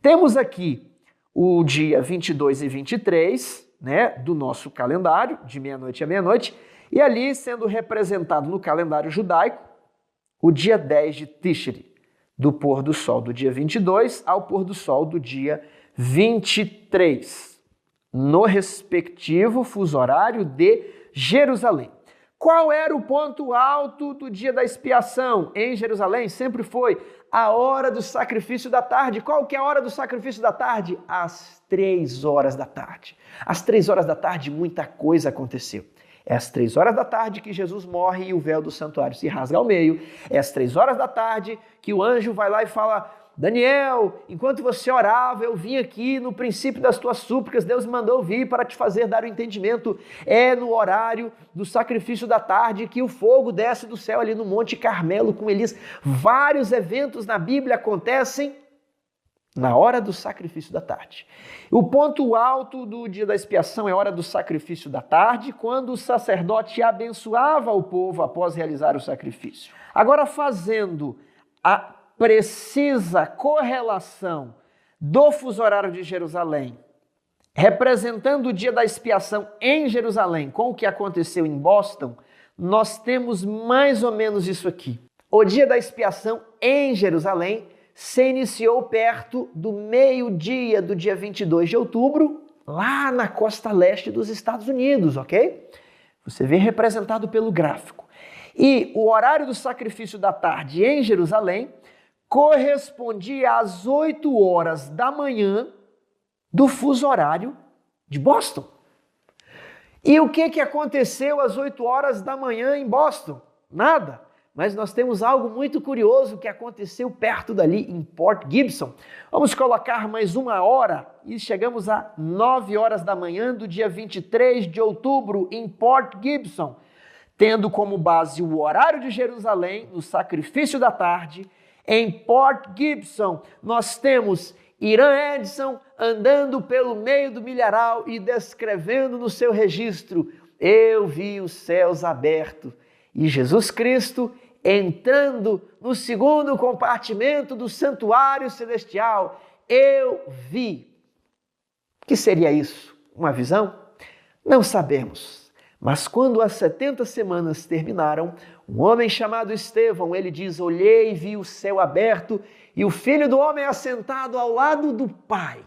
Temos aqui o dia 22 e 23, né, do nosso calendário, de meia-noite a meia-noite, E ali sendo representado no calendário judaico o dia 10 de Tishri, do pôr do sol do dia 22 ao pôr do sol do dia 23, no respectivo fuso horário de Jerusalém. Qual era o ponto alto do dia da expiação em Jerusalém? Sempre foi a hora do sacrifício da tarde. Qual que é a hora do sacrifício da tarde? Às 3 horas da tarde. Às 3 horas da tarde, muita coisa aconteceu. É às 3 horas da tarde que Jesus morre e o véu do santuário se rasga ao meio. É às 3 horas da tarde que o anjo vai lá e fala: Daniel, enquanto você orava, eu vim aqui no princípio das tuas súplicas, Deus me mandou vir para te fazer dar o entendimento. É no horário do sacrifício da tarde que o fogo desce do céu ali no Monte Carmelo com Elias. Vários eventos na Bíblia acontecem na hora do sacrifício da tarde. O ponto alto do dia da expiação é a hora do sacrifício da tarde, quando o sacerdote abençoava o povo após realizar o sacrifício. Agora, fazendo a precisa correlação do fuso horário de Jerusalém, representando o dia da expiação em Jerusalém com o que aconteceu em Boston, nós temos mais ou menos isso aqui. O dia da expiação em Jerusalém se iniciou perto do meio-dia do dia 22 de outubro, lá na costa leste dos Estados Unidos, ok? Você vê representado pelo gráfico. E o horário do sacrifício da tarde em Jerusalém correspondia às 8 horas da manhã do fuso horário de Boston. E o que aconteceu às 8 horas da manhã em Boston? Nada. Mas nós temos algo muito curioso que aconteceu perto dali, em Port Gibson. Vamos colocar mais 1 hora e chegamos a 9 horas da manhã do dia 23 de outubro em Port Gibson, tendo como base o horário de Jerusalém, no sacrifício da tarde. Em Port Gibson, nós temos Irã Edson andando pelo meio do milharal e descrevendo no seu registro: eu vi os céus abertos e Jesus Cristo entrando no segundo compartimento do santuário celestial. Eu vi. O que seria isso? Uma visão? Não sabemos. Mas quando as 70 semanas terminaram, um homem chamado Estevão, ele diz: olhei e vi o céu aberto e o Filho do Homem assentado ao lado do Pai.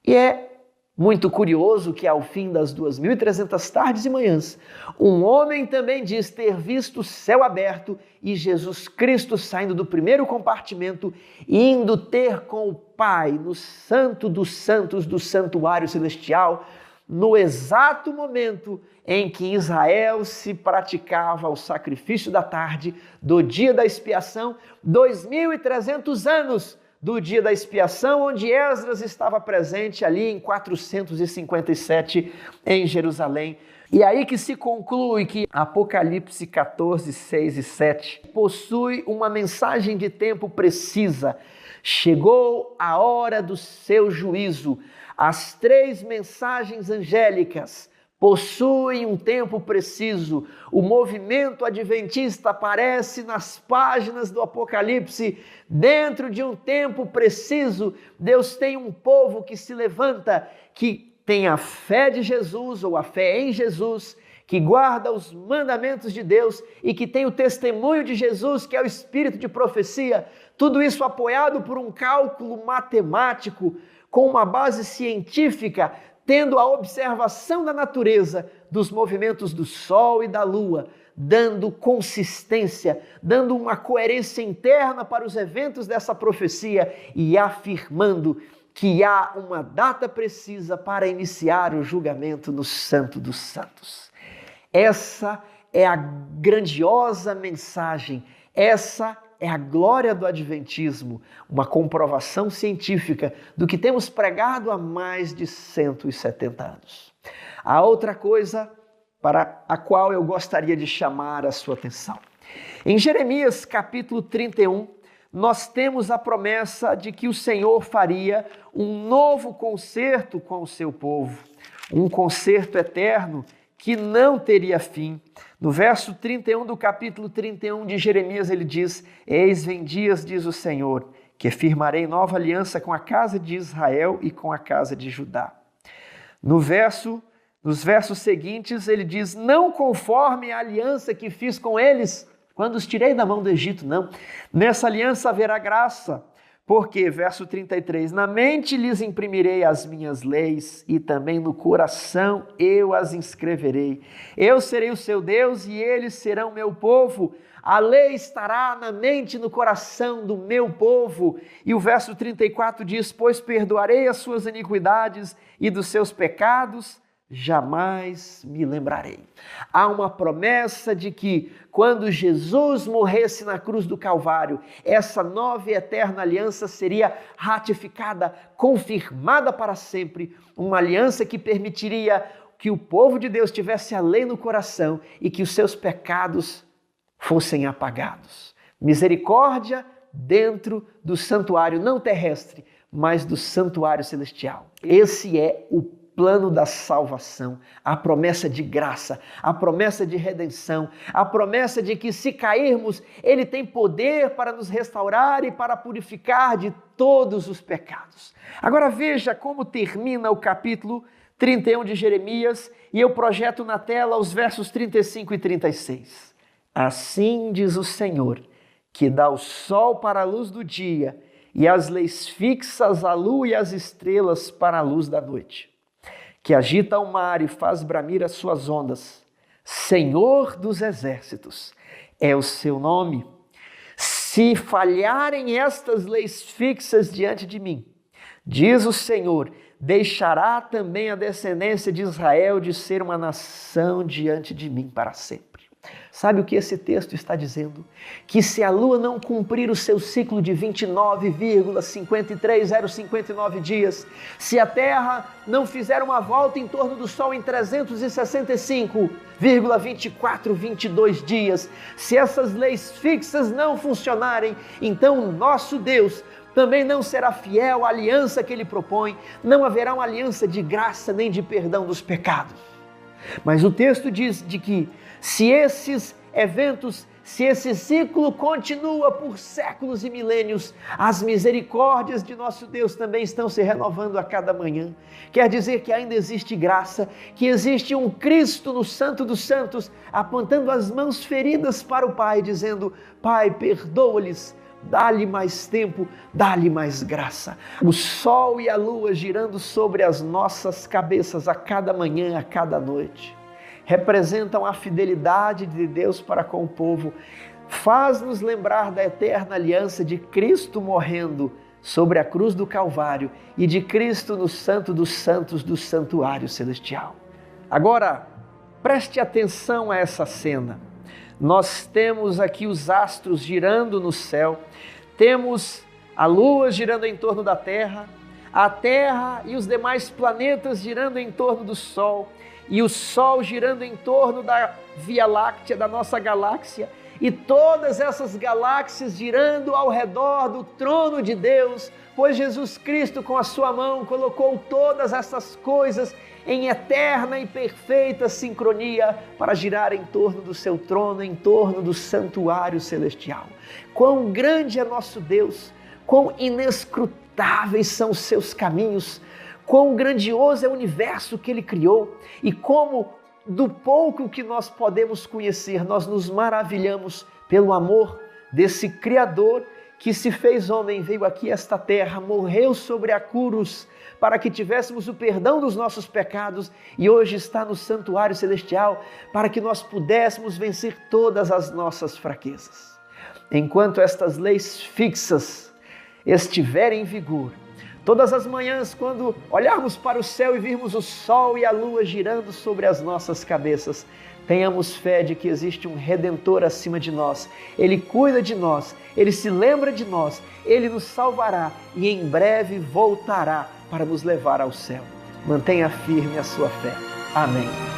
E é muito curioso que ao fim das 2.300 tardes e manhãs, um homem também diz ter visto o céu aberto e Jesus Cristo saindo do primeiro compartimento e indo ter com o Pai no Santo dos Santos do santuário celestial, no exato momento em que Israel se praticava o sacrifício da tarde do dia da expiação, 2.300 anos do dia da expiação, onde Esdras estava presente ali em 457 em Jerusalém. E aí que se conclui que Apocalipse 14, 6 e 7 possui uma mensagem de tempo precisa. Chegou a hora do seu juízo. As 3 mensagens angélicas possuem um tempo preciso. O movimento adventista aparece nas páginas do Apocalipse dentro de um tempo preciso. Deus tem um povo que se levanta, que tem a fé de Jesus ou a fé em Jesus, que guarda os mandamentos de Deus e que tem o testemunho de Jesus, que é o espírito de profecia. Tudo isso apoiado por um cálculo matemático, com uma base científica, tendo a observação da natureza, dos movimentos do Sol e da Lua, dando consistência, dando uma coerência interna para os eventos dessa profecia e afirmando que há uma data precisa para iniciar o julgamento no Santo dos Santos. Essa é a grandiosa mensagem, essa é a glória do Adventismo, uma comprovação científica do que temos pregado há mais de 170 anos. A outra coisa para a qual eu gostaria de chamar a sua atenção. Em Jeremias capítulo 31, nós temos a promessa de que o Senhor faria um novo concerto com o seu povo, um concerto eterno que não teria fim. No verso 31 do capítulo 31 de Jeremias, ele diz: eis vem dias, diz o Senhor, que firmarei nova aliança com a casa de Israel e com a casa de Judá. No verso Nos versos seguintes ele diz: não conforme a aliança que fiz com eles quando os tirei da mão do Egito, não. Nessa aliança haverá graça, porque, verso 33, na mente lhes imprimirei as minhas leis e também no coração eu as inscreverei. Eu serei o seu Deus e eles serão meu povo. A lei estará na mente e no coração do meu povo. E o verso 34 diz: pois perdoarei as suas iniquidades e dos seus pecados jamais me lembrarei. Há uma promessa de que quando Jesus morresse na cruz do Calvário, essa nova e eterna aliança seria ratificada, confirmada para sempre, uma aliança que permitiria que o povo de Deus tivesse a lei no coração e que os seus pecados fossem apagados. Misericórdia dentro do santuário não terrestre, mas do santuário celestial. Esse é o plano da salvação, a promessa de graça, a promessa de redenção, a promessa de que se cairmos, Ele tem poder para nos restaurar e para purificar de todos os pecados. Agora veja como termina o capítulo 31 de Jeremias e eu projeto na tela os versos 35 e 36. Assim diz o Senhor, que dá o sol para a luz do dia e as leis fixas à lua e as estrelas para a luz da noite, que agita o mar e faz bramir as suas ondas. Senhor dos exércitos é o seu nome. Se falharem estas leis fixas diante de mim, diz o Senhor, deixará também a descendência de Israel de ser uma nação diante de mim para sempre. Sabe o que esse texto está dizendo? Que se a lua não cumprir o seu ciclo de 29,53059 dias, se a terra não fizer uma volta em torno do sol em 365,2422 dias, se essas leis fixas não funcionarem, então o nosso Deus também não será fiel à aliança que Ele propõe, não haverá uma aliança de graça nem de perdão dos pecados. Mas o texto diz de que se esses eventos, se esse ciclo continua por séculos e milênios, as misericórdias de nosso Deus também estão se renovando a cada manhã. Quer dizer que ainda existe graça, que existe um Cristo no Santo dos Santos, apontando as mãos feridas para o Pai, dizendo: Pai, perdoa-lhes, dá-lhe mais tempo, dá-lhe mais graça. O sol e a lua girando sobre as nossas cabeças a cada manhã, a cada noite, representam a fidelidade de Deus para com o povo. Faz-nos lembrar da eterna aliança de Cristo morrendo sobre a cruz do Calvário e de Cristo no Santo dos Santos do santuário celestial. Agora, preste atenção a essa cena. Nós temos aqui os astros girando no céu, temos a lua girando em torno da terra, a terra e os demais planetas girando em torno do sol, e o sol girando em torno da Via Láctea, da nossa galáxia, e todas essas galáxias girando ao redor do trono de Deus, pois Jesus Cristo com a sua mão colocou todas essas coisas em eterna e perfeita sincronia para girar em torno do seu trono, em torno do santuário celestial. Quão grande é nosso Deus, quão inescrutáveis são os seus caminhos, quão grandioso é o universo que Ele criou e como do pouco que nós podemos conhecer, nós nos maravilhamos pelo amor desse Criador que se fez homem, veio aqui a esta terra, morreu sobre a cruz para que tivéssemos o perdão dos nossos pecados e hoje está no santuário celestial para que nós pudéssemos vencer todas as nossas fraquezas. Enquanto estas leis fixas estiverem em vigor, todas as manhãs, quando olharmos para o céu e virmos o sol e a lua girando sobre as nossas cabeças, tenhamos fé de que existe um Redentor acima de nós. Ele cuida de nós, Ele se lembra de nós, Ele nos salvará e em breve voltará para nos levar ao céu. Mantenha firme a sua fé. Amém.